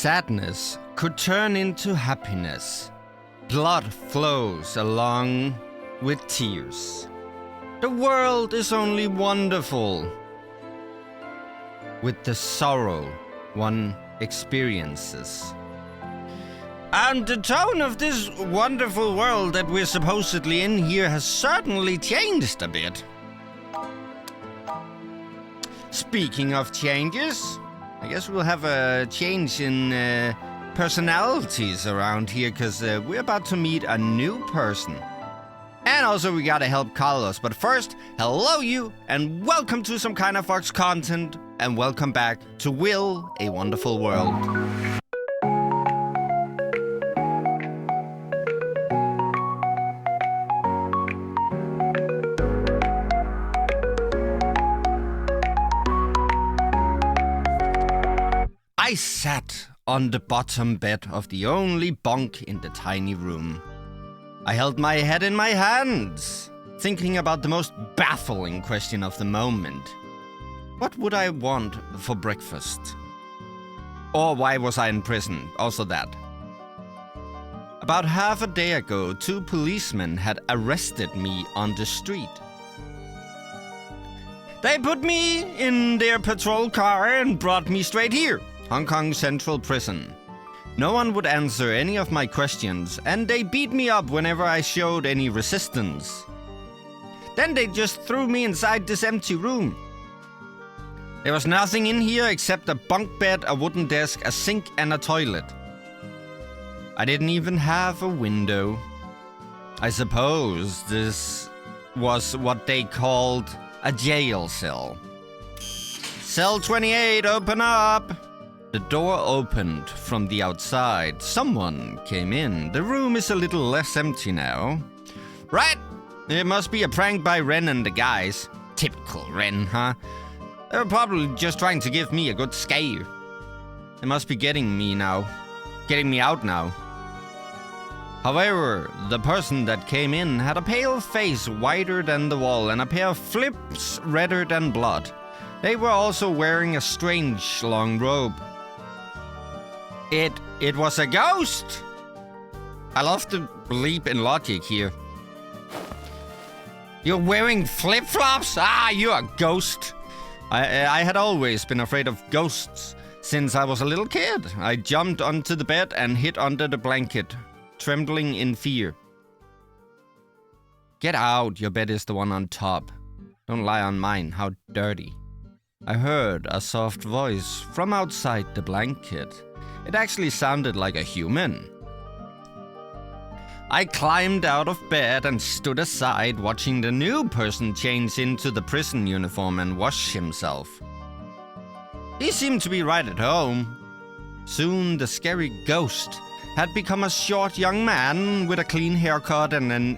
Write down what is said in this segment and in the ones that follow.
Sadness could turn into happiness. Blood flows along with tears. The world is only wonderful with the sorrow one experiences. And the tone of this wonderful world that we're supposedly in here has certainly changed a bit. Speaking of changes, I guess we'll have a change in personalities around here because we're about to meet a new person. And also we gotta help Carlos. But first, hello you, and welcome to some Kind of Fox content, and welcome back to Will, A Wonderful World. I sat on the bottom bed of the only bunk in the tiny room. I held my head in my hands, thinking about the most baffling question of the moment. What would I want for breakfast? Or why was I in prison? Also that. About half a day ago, 2 policemen had arrested me on the street. They put me in their patrol car and brought me straight here. Hong Kong Central Prison. No one would answer any of my questions, and they beat me up whenever I showed any resistance. Then they just threw me inside this empty room. There was nothing in here except a bunk bed, a wooden desk, a sink, and a toilet. I didn't even have a window. I suppose this was what they called a jail cell. Cell 28, open up! The door opened from the outside. Someone came in. The room is a little less empty now. Right! It must be a prank by Ren and the guys. Typical Ren, huh? They were probably just trying to give me a good scare. They must be getting me out now. However, the person that came in had a pale face whiter than the wall and a pair of flips redder than blood. They were also wearing a strange long robe. It was a ghost! I love to believe in logic here. You're wearing flip-flops? Ah, you're a ghost. I had always been afraid of ghosts since I was a little kid. I jumped onto the bed and hid under the blanket, trembling in fear. Get out, your bed is the one on top. Don't lie on mine, how dirty. I heard a soft voice from outside the blanket. It actually sounded like a human. I climbed out of bed and stood aside, watching the new person change into the prison uniform and wash himself. He seemed to be right at home. Soon the scary ghost had become a short young man with a clean haircut and an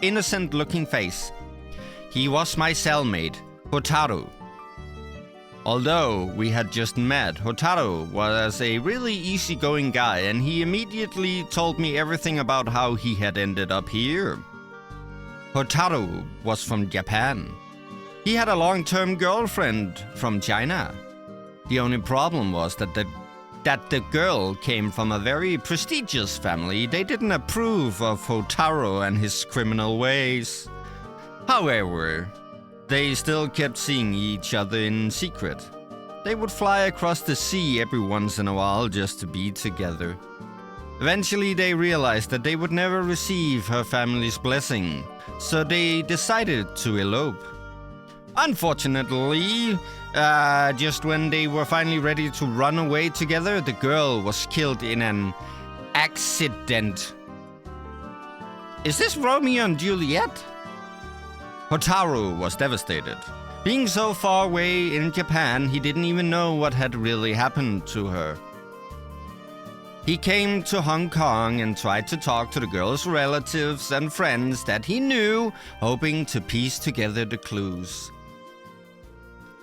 innocent-looking face. He was my cellmate, Hotaru. Although we had just met, Hotaru was a really easygoing guy, and he immediately told me everything about how he had ended up here. Hotaru was from Japan. He had a long-term girlfriend from China. The only problem was that the girl came from a very prestigious family. They didn't approve of Hotaru and his criminal ways. However, they still kept seeing each other in secret. They would fly across the sea every once in a while just to be together. Eventually, they realized that they would never receive her family's blessing, so they decided to elope. Unfortunately, just when they were finally ready to run away together, the girl was killed in an accident. Is this Romeo and Juliet? Hotaru was devastated. Being so far away in Japan, he didn't even know what had really happened to her. He came to Hong Kong and tried to talk to the girl's relatives and friends that he knew, hoping to piece together the clues.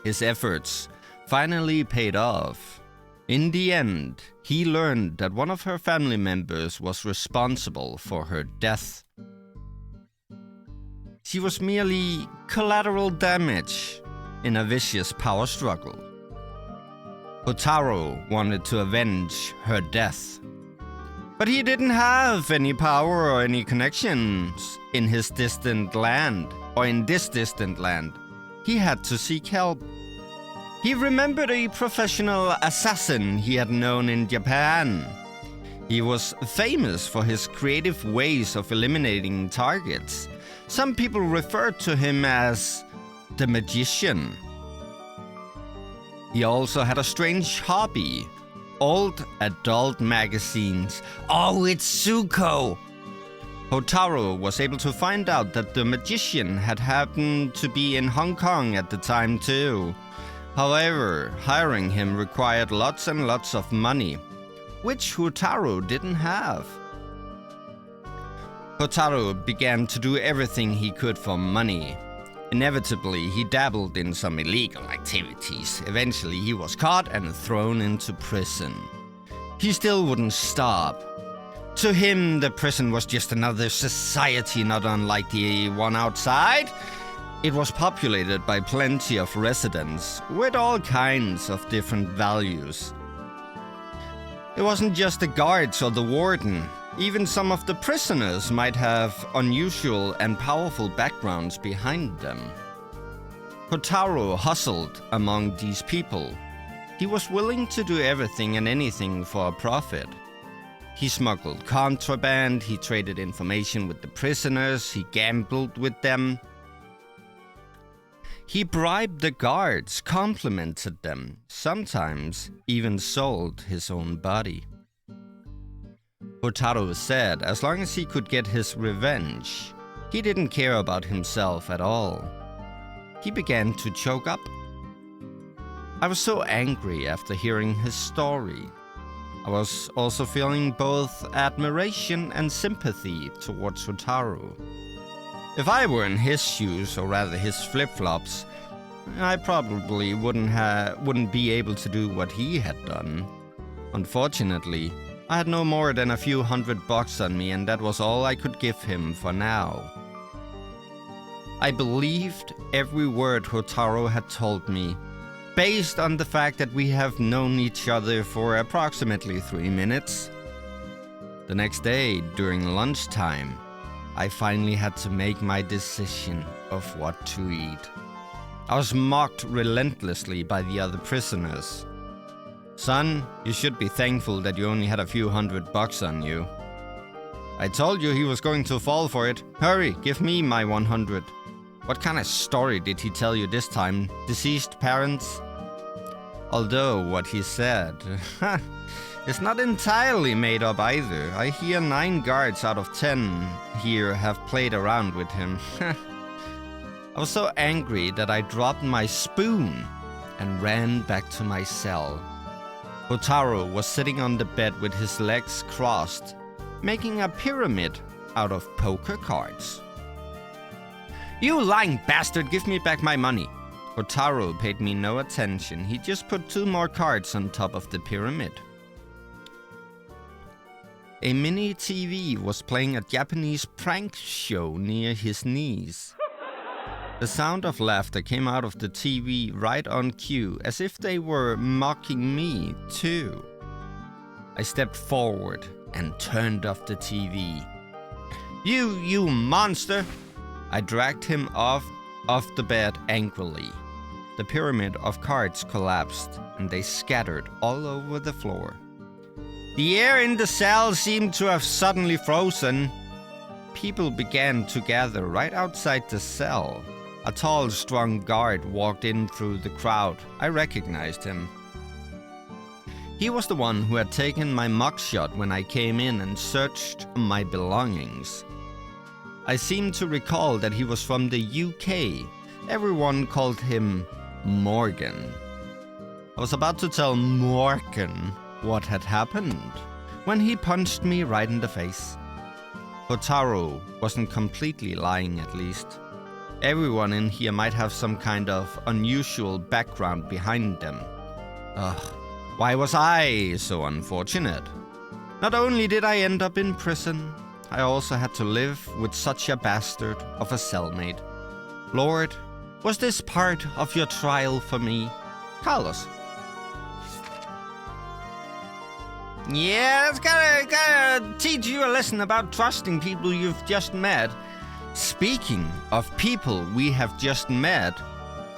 His efforts finally paid off. In the end, he learned that one of her family members was responsible for her death. She was merely collateral damage in a vicious power struggle. Hotaru wanted to avenge her death. But he didn't have any power or any connections in his distant land, or in this distant land. He had to seek help. He remembered a professional assassin he had known in Japan. He was famous for his creative ways of eliminating targets. Some people referred to him as the magician. He also had a strange hobby: old adult magazines. Oh, it's Zuko! Hotaru was able to find out that the magician had happened to be in Hong Kong at the time too. However, hiring him required lots and lots of money, which Hotaru didn't have. Hotaru began to do everything he could for money. Inevitably, he dabbled in some illegal activities. Eventually, he was caught and thrown into prison. He still wouldn't stop. To him, the prison was just another society not unlike the one outside. It was populated by plenty of residents with all kinds of different values. It wasn't just the guards or the warden. Even some of the prisoners might have unusual and powerful backgrounds behind them. Hotaru hustled among these people. He was willing to do everything and anything for a profit. He smuggled contraband, he traded information with the prisoners, he gambled with them. He bribed the guards, complimented them, sometimes even sold his own body. Hotaru said as long as he could get his revenge, he didn't care about himself at all. He began to choke up. I was so angry after hearing his story. I was also feeling both admiration and sympathy towards Hotaru. If I were in his shoes, or rather his flip-flops, I probably wouldn't be able to do what he had done. Unfortunately, I had no more than a few $100 on me, and that was all I could give him for now. I believed every word Hotaru had told me, based on the fact that we have known each other for approximately 3 minutes. The next day, during lunchtime, I finally had to make my decision of what to eat. I was mocked relentlessly by the other prisoners. Son, you should be thankful that you only had a few $100 on you. I told you he was going to fall for it. Hurry, give me my 100. What kind of story did he tell you this time? Deceased parents? Although what he said is not entirely made up either. I hear 9 guards out of 10 here have played around with him. I was so angry that I dropped my spoon and ran back to my cell. Hotaru was sitting on the bed with his legs crossed, making a pyramid out of poker cards. You lying bastard, give me back my money. Hotaru paid me no attention. He just put 2 more cards on top of the pyramid. A mini TV was playing a Japanese prank show near his knees. The sound of laughter came out of the TV right on cue, as if they were mocking me too. I stepped forward and turned off the TV. You monster! I dragged him off the bed angrily. The pyramid of cards collapsed and they scattered all over the floor. The air in the cell seemed to have suddenly frozen. People began to gather right outside the cell. A tall, strong guard walked in through the crowd. I recognized him. He was the one who had taken my mugshot when I came in and searched my belongings. I seem to recall that he was from the UK. Everyone called him Morgan. I was about to tell Morgan what had happened when he punched me right in the face. Hotaru wasn't completely lying, at least. Everyone in here might have some kind of unusual background behind them. Ugh, why was I so unfortunate? Not only did I end up in prison, I also had to live with such a bastard of a cellmate. Lord, was this part of your trial for me? Carlos. Yeah, that's gotta teach you a lesson about trusting people you've just met. Speaking of people we have just met,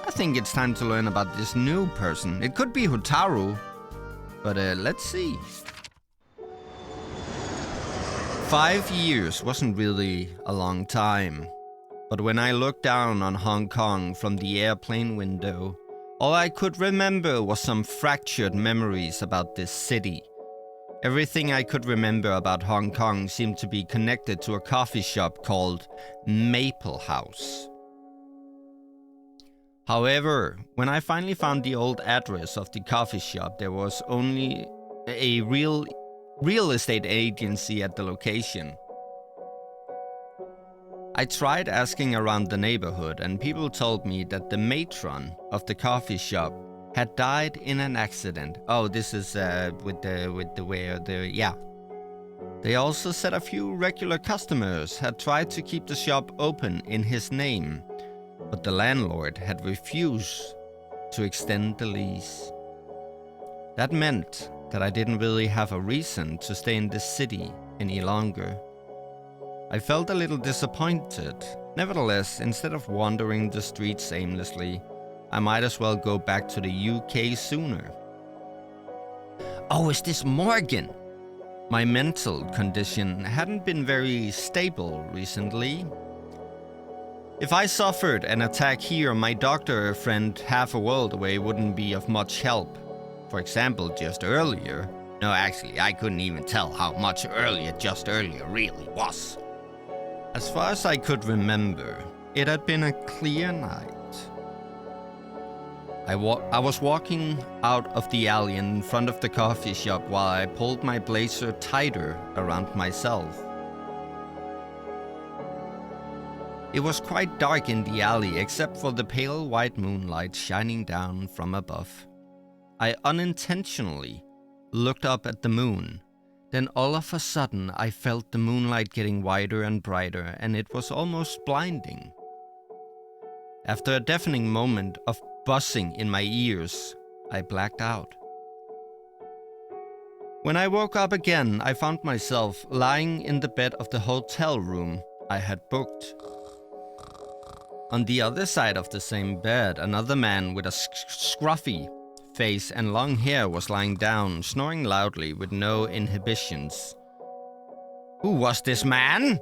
I think it's time to learn about this new person. It could be Hotaru, but let's see. 5 years wasn't really a long time, but when I looked down on Hong Kong from the airplane window, all I could remember was some fractured memories about this city. Everything I could remember about Hong Kong seemed to be connected to a coffee shop called Maple House. However, when I finally found the old address of the coffee shop, there was only a real estate agency at the location. I tried asking around the neighborhood, and people told me that the matron of the coffee shop had died in an accident. Oh, this is yeah. They also said a few regular customers had tried to keep the shop open in his name, but the landlord had refused to extend the lease. That meant that I didn't really have a reason to stay in this city any longer. I felt a little disappointed. Nevertheless, instead of wandering the streets aimlessly, I might as well go back to the UK sooner. Oh, is this Morgan? My mental condition hadn't been very stable recently. If I suffered an attack here, my doctor friend half a world away wouldn't be of much help. For example, just earlier. No, actually, I couldn't even tell how much just earlier really was. As far as I could remember, it had been a clear night. I was walking out of the alley in front of the coffee shop while I pulled my blazer tighter around myself. It was quite dark in the alley except for the pale white moonlight shining down from above. I unintentionally looked up at the moon. Then all of a sudden I felt the moonlight getting wider and brighter, and it was almost blinding. After a deafening moment of buzzing in my ears, I blacked out. When I woke up again, I found myself lying in the bed of the hotel room I had booked. On the other side of the same bed, another man with a scruffy face and long hair was lying down, snoring loudly with no inhibitions. Who was this man?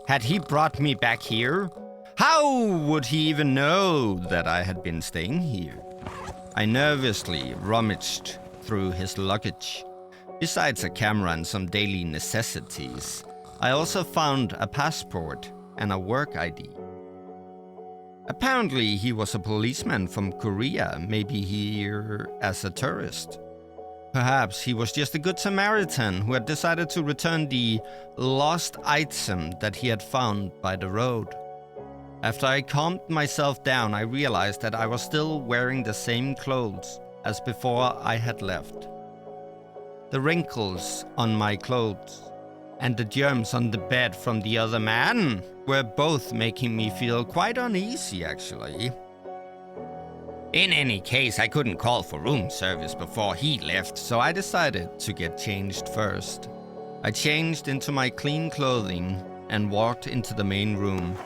Had he brought me back here? How would he even know that I had been staying here? I nervously rummaged through his luggage. Besides a camera and some daily necessities, I also found a passport and a work ID. Apparently, he was a policeman from Korea, maybe here as a tourist. Perhaps he was just a good Samaritan who had decided to return the lost item that he had found by the road. After I calmed myself down, I realized that I was still wearing the same clothes as before I had left. The wrinkles on my clothes and the germs on the bed from the other man were both making me feel quite uneasy, actually. In any case, I couldn't call for room service before he left, so I decided to get changed first. I changed into my clean clothing and walked into the main room.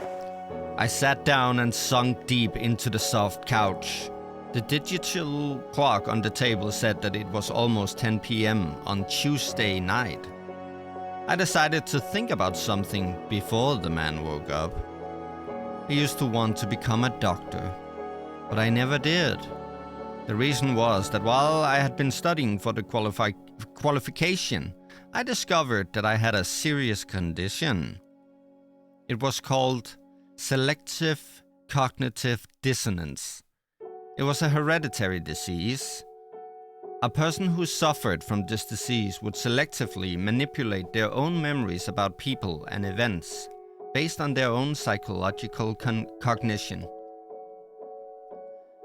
I sat down and sunk deep into the soft couch. The digital clock on the table said that it was almost 10 p.m. on Tuesday night. I decided to think about something before the man woke up. I used to want to become a doctor, but I never did. The reason was that while I had been studying for the qualification, I discovered that I had a serious condition. It was called selective cognitive dissonance. It was a hereditary disease. A person who suffered from this disease would selectively manipulate their own memories about people and events based on their own psychological cognition.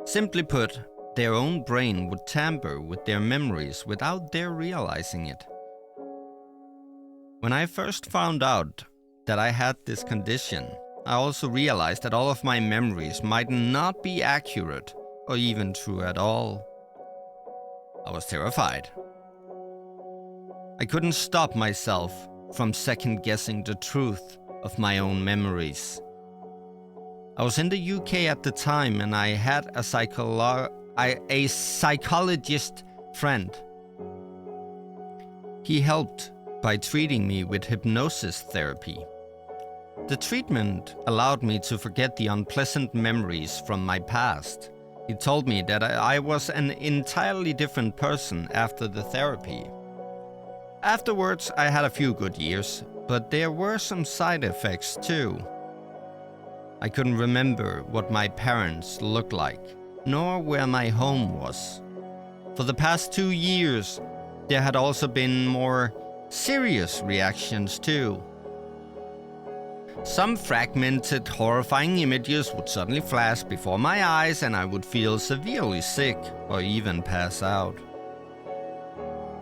Simply put, their own brain would tamper with their memories without their realizing it. When I first found out that I had this condition, I also realized that all of my memories might not be accurate or even true at all. I was terrified. I couldn't stop myself from second-guessing the truth of my own memories. I was in the UK at the time, and I had a psychologist friend. He helped by treating me with hypnosis therapy. The treatment allowed me to forget the unpleasant memories from my past. He told me that I was an entirely different person after the therapy. Afterwards, I had a few good years, but there were some side effects too. I couldn't remember what my parents looked like, nor where my home was. For the past 2 years, there had also been more serious reactions too. Some fragmented, horrifying images would suddenly flash before my eyes, and I would feel severely sick or even pass out.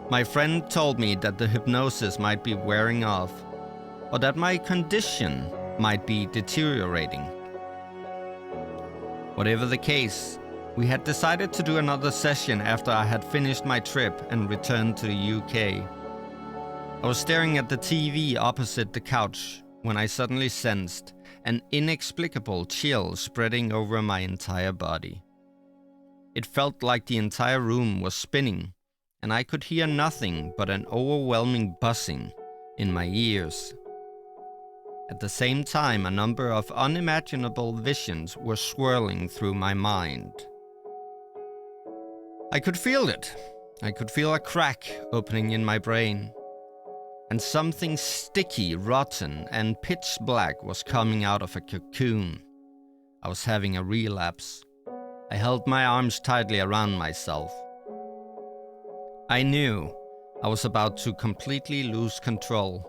My friend told me that the hypnosis might be wearing off, or that my condition might be deteriorating. Whatever the case, we had decided to do another session after I had finished my trip and returned to the UK. I was staring at the TV opposite the couch when I suddenly sensed an inexplicable chill spreading over my entire body. It felt like the entire room was spinning, and I could hear nothing but an overwhelming buzzing in my ears. At the same time, a number of unimaginable visions were swirling through my mind. I could feel it. I could feel a crack opening in my brain. And something sticky, rotten, and pitch black was coming out of a cocoon. I was having a relapse. I held my arms tightly around myself. I knew I was about to completely lose control.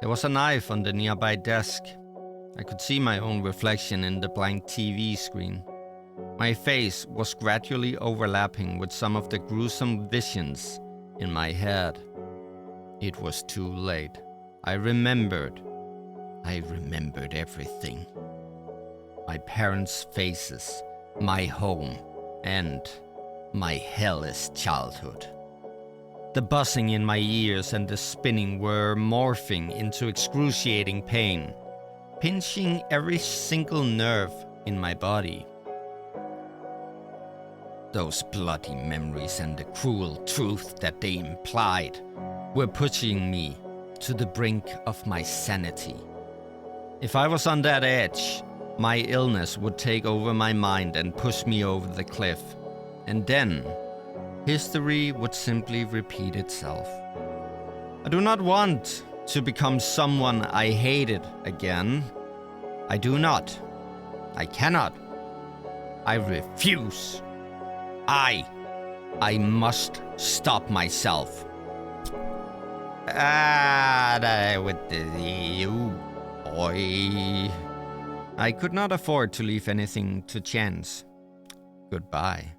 There was a knife on the nearby desk. I could see my own reflection in the blank TV screen. My face was gradually overlapping with some of the gruesome visions in my head. It was too late. I remembered everything. My parents' faces, my home, and my hellish childhood. The buzzing in my ears and the spinning were morphing into excruciating pain, pinching every single nerve in my body. Those bloody memories and the cruel truth that they implied were pushing me to the brink of my sanity. If I was on that edge, my illness would take over my mind and push me over the cliff. And then, history would simply repeat itself. I do not want to become someone I hated again. I do not. I cannot. I refuse. I must stop myself. With you, boy. I could not afford to leave anything to chance. Goodbye,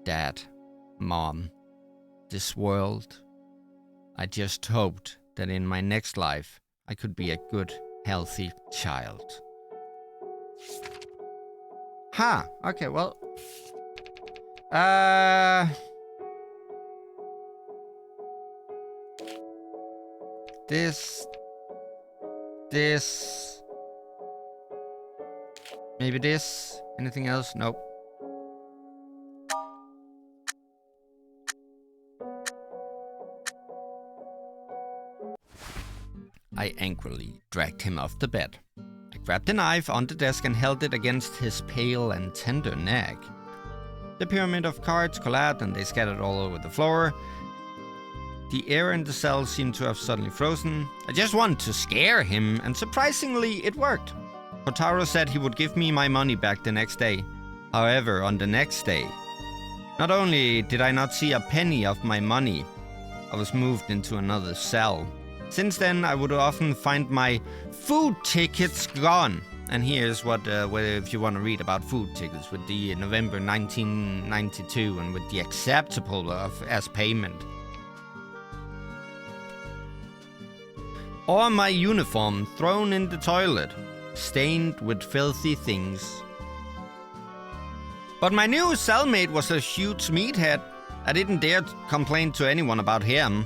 Dad, Mom, this world. I just hoped that in my next life I could be a good, healthy child. Okay, well. This. Maybe this. Anything else? Nope. I angrily dragged him off the bed. I grabbed the knife on the desk and held it against his pale and tender neck. The pyramid of cards collapsed and they scattered all over the floor. The air in the cell seemed to have suddenly frozen. I just wanted to scare him, and surprisingly, it worked. Kotaro said he would give me my money back the next day. However, on the next day, not only did I not see a penny of my money, I was moved into another cell. Since then, I would often find my food tickets gone. And here's what if you want to read about food tickets with the November 1992 and with the acceptable as payment. Or my uniform thrown in the toilet, stained with filthy things. But my new cellmate was a huge meathead. I didn't dare complain to anyone about him.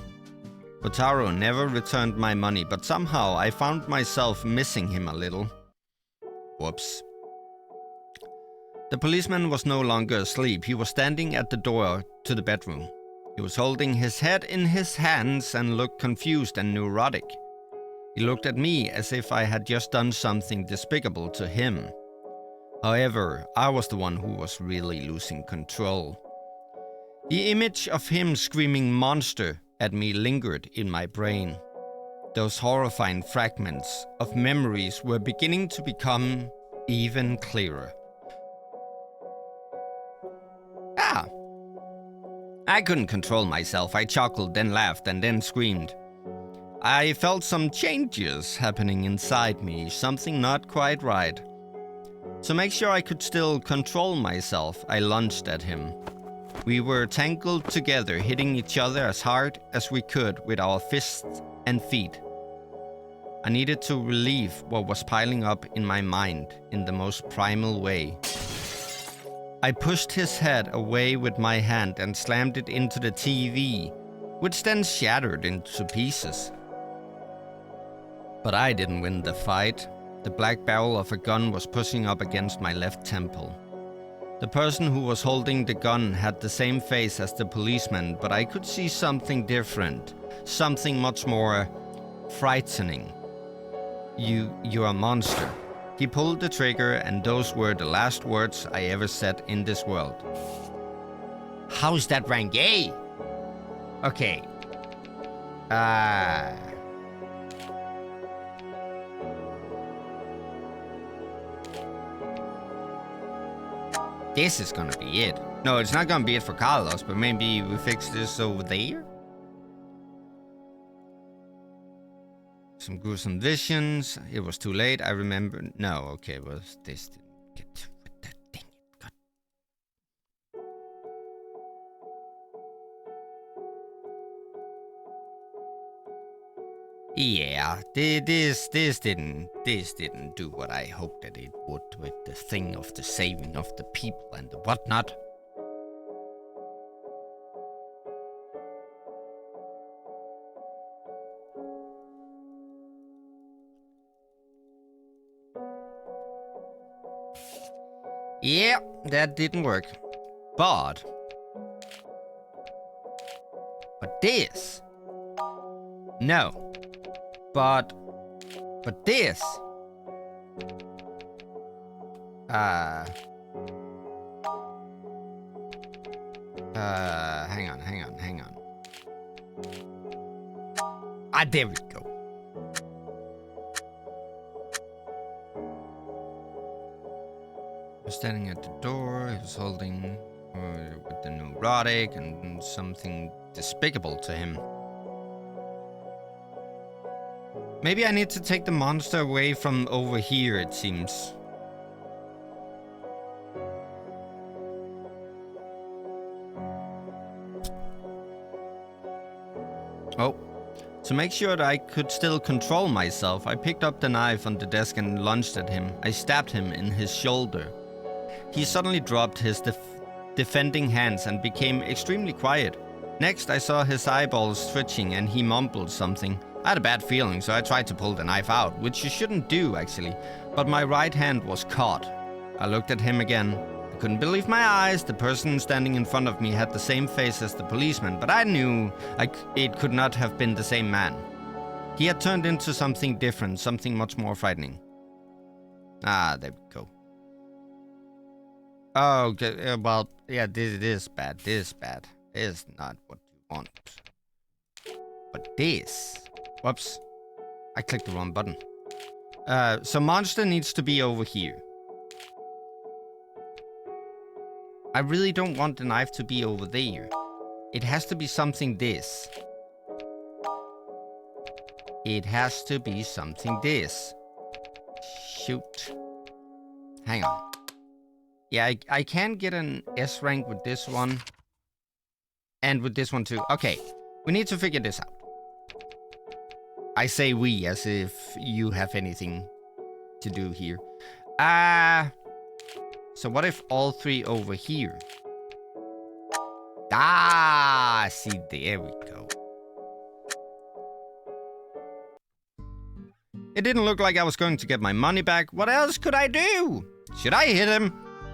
Kotaro never returned my money, but somehow I found myself missing him a little. Whoops. The policeman was no longer asleep. He was standing at the door to the bedroom. He was holding his head in his hands and looked confused and neurotic. He looked at me as if I had just done something despicable to him. However, I was the one who was really losing control. The image of him screaming monster at me lingered in my brain. Those horrifying fragments of memories were beginning to become even clearer. I couldn't control myself. I chuckled, then laughed, and then screamed. I felt some changes happening inside me, something not quite right. To make sure I could still control myself, I lunged at him. We were tangled together, hitting each other as hard as we could with our fists and feet. I needed to relieve what was piling up in my mind in the most primal way. I pushed his head away with my hand and slammed it into the TV, which then shattered into pieces. But I didn't win the fight. The black barrel of a gun was pushing up against my left temple. The person who was holding the gun had the same face as the policeman, but I could see something different, something much more frightening. You're a monster. He pulled the trigger, and those were the last words I ever said in this world. How's that rank A? Okay. This is gonna be it. No, it's not gonna be it for Carlos, but maybe we fix this over there? Some gruesome visions. It was too late. I remember. No, okay, well, this didn't get with that thing. God. Yeah, this didn't do what I hoped that it would with the thing of the saving of the people and the whatnot. Yeah, that didn't work. But this. No. But this. Hang on. There we go. Standing at the door, he was holding with the neurotic and something despicable to him. Maybe I need to take the monster away from over here, it seems. Oh. To make sure that I could still control myself, I picked up the knife on the desk and lunged at him. I stabbed him in his shoulder. He suddenly dropped his defending hands and became extremely quiet. Next, I saw his eyeballs twitching and he mumbled something. I had a bad feeling, so I tried to pull the knife out, which you shouldn't do, actually. But my right hand was caught. I looked at him again. I couldn't believe my eyes. The person standing in front of me had the same face as the policeman, but I knew it could not have been the same man. He had turned into something different, something much more frightening. There we go. Oh, okay, well, yeah, this is bad. This is bad. This is not what you want. But this... Whoops. I clicked the wrong button. So monster needs to be over here. I really don't want the knife to be over there. It has to be something this. It has to be something this. Shoot. Hang on. Yeah, I can get an S rank with this one. And with this one too. Okay, we need to figure this out. I say we as if you have anything to do here. So what if all three over here? See, there we go. It didn't look like I was going to get my money back. What else could I do? Should I hit him?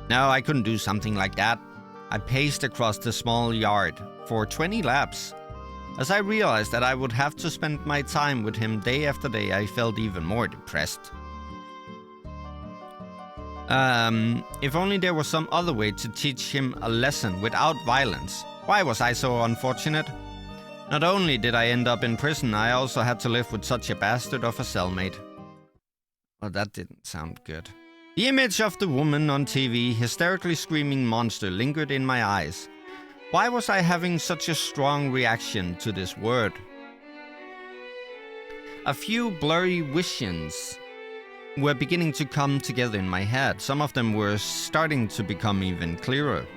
No, I couldn't do something like that. I paced across the small yard for 20 laps. As I realized that I would have to spend my time with him day after day, I felt even more depressed. If only there was some other way to teach him a lesson without violence. Why was I so unfortunate? Not only did I end up in prison, I also had to live with such a bastard of a cellmate. Well, that didn't sound good. The image of the woman on TV, hysterically screaming monster, lingered in my eyes. Why was I having such a strong reaction to this word? A few blurry visions were beginning to come together in my head. Some of them were starting to become even clearer.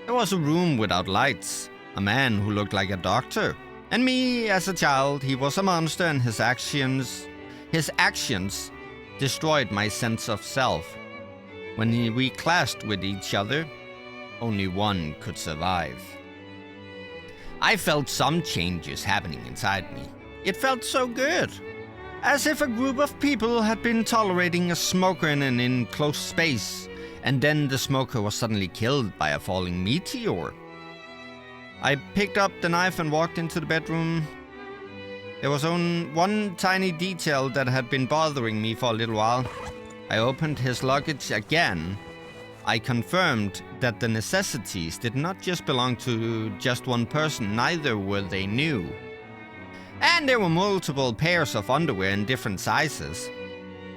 There was a room without lights, a man who looked like a doctor, and me as a child. He was a monster, and his actions destroyed my sense of self. When we clashed with each other, only one could survive. I felt some changes happening inside me. It felt so good. As if a group of people had been tolerating a smoker in an enclosed space, and then the smoker was suddenly killed by a falling meteor. I picked up the knife and walked into the bedroom. There was only one tiny detail that had been bothering me for a little while. I opened his luggage again. I confirmed that the necessities did not just belong to just one person, neither were they new. And there were multiple pairs of underwear in different sizes.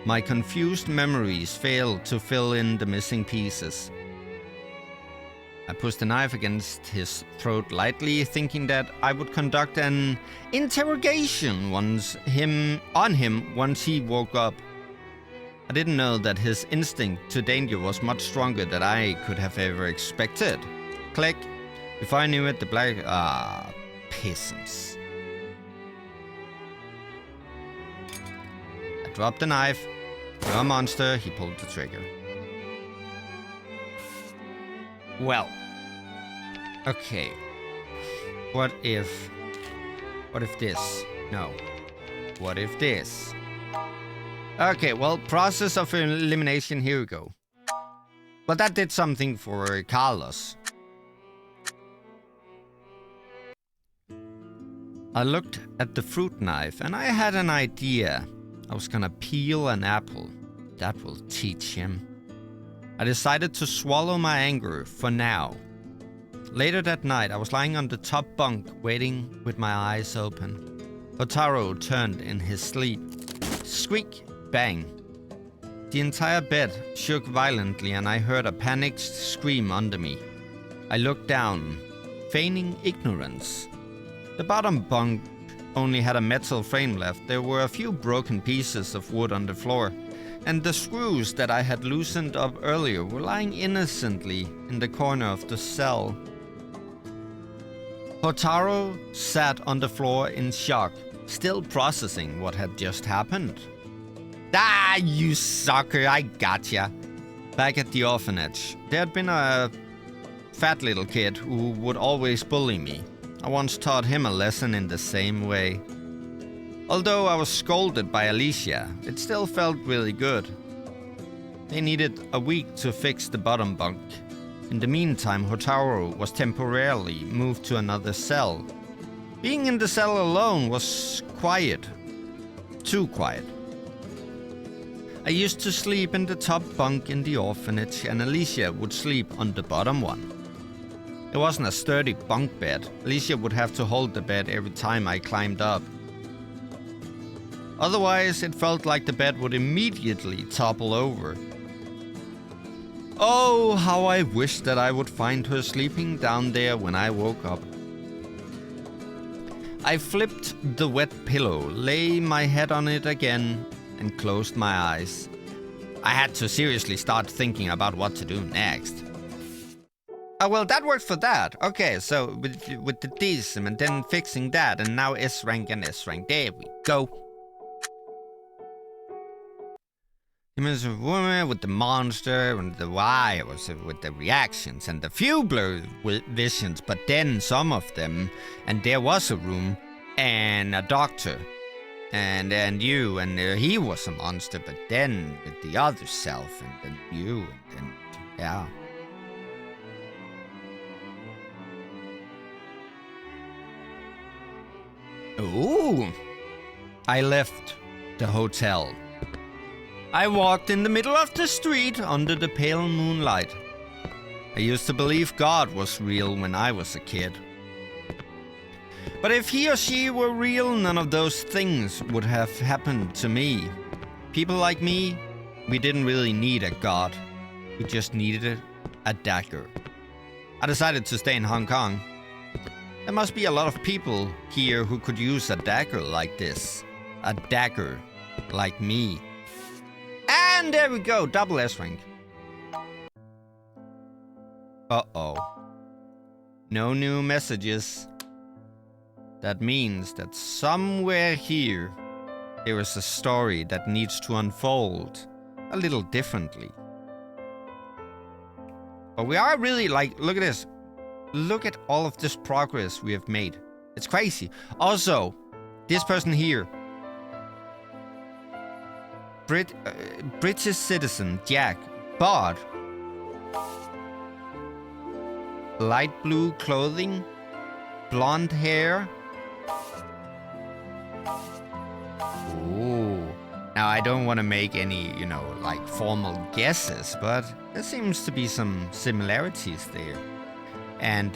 My confused memories failed to fill in the missing pieces. I pushed the knife against his throat lightly, thinking that I would conduct an interrogation on him once he woke up. I didn't know that his instinct to danger was much stronger than I could have ever expected. Click. Before I knew it, the black... peasants. I dropped the knife. You're a monster. He pulled the trigger. Well. Okay. What if this? No. What if this? Okay, well, process of elimination, here we go. But that did something for Carlos. I looked at the fruit knife and I had an idea. I was gonna peel an apple. That will teach him. I decided to swallow my anger for now. Later that night, I was lying on the top bunk, waiting with my eyes open. Hotaru turned in his sleep. Squeak! Bang. The entire bed shook violently and I heard a panicked scream under me. I looked down, feigning ignorance. The bottom bunk only had a metal frame left. There were a few broken pieces of wood on the floor, and the screws that I had loosened up earlier were lying innocently in the corner of the cell. Hotaru sat on the floor in shock, still processing what had just happened. Ah, you sucker, I gotcha. Back at the orphanage, there had been a fat little kid who would always bully me. I once taught him a lesson in the same way. Although I was scolded by Alicia, it still felt really good. They needed a week to fix the bottom bunk. In the meantime, Hotaru was temporarily moved to another cell. Being in the cell alone was quiet. Too quiet. I used to sleep in the top bunk in the orphanage, and Alicia would sleep on the bottom one. It wasn't a sturdy bunk bed. Alicia would have to hold the bed every time I climbed up. Otherwise, it felt like the bed would immediately topple over. Oh, how I wished that I would find her sleeping down there when I woke up. I flipped the wet pillow, lay my head on it again, and closed my eyes. I had to seriously start thinking about what to do next. Oh, well, that worked for that. Okay, so with the DSM and then fixing that, and now S-rank and S-rank. There we go. Him as a woman with the monster and the why was with the reactions and the few blurred visions, but then some of them, and there was a room and a doctor. And you, and he was a monster, but then with the other self, and then you, and then, yeah. Ooh. I left the hotel. I walked in the middle of the street under the pale moonlight. I used to believe God was real when I was a kid. But if he or she were real, none of those things would have happened to me. People like me, we didn't really need a God. We just needed a dagger. I decided to stay in Hong Kong. There must be a lot of people here who could use a dagger like this. A dagger like me. And there we go, double S rank. Uh-oh. No new messages. That means that somewhere here, there is a story that needs to unfold a little differently. But we are really like, look at this. Look at all of this progress we have made. It's crazy. Also, this person here. British citizen, Jack, but light blue clothing, blonde hair. Ooh. Now, I don't want to make any, like formal guesses, but there seems to be some similarities there. And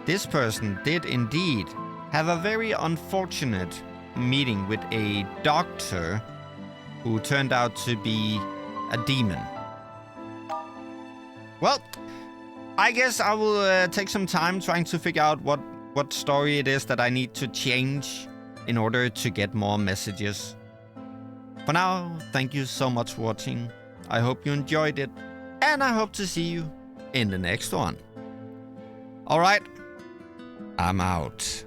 this person did indeed have a very unfortunate meeting with a doctor who turned out to be a demon. Well, I guess I will take some time trying to figure out what story it is that I need to change in order to get more messages. For now, thank you so much for watching. I hope you enjoyed it, and I hope to see you in the next one. Alright, I'm out.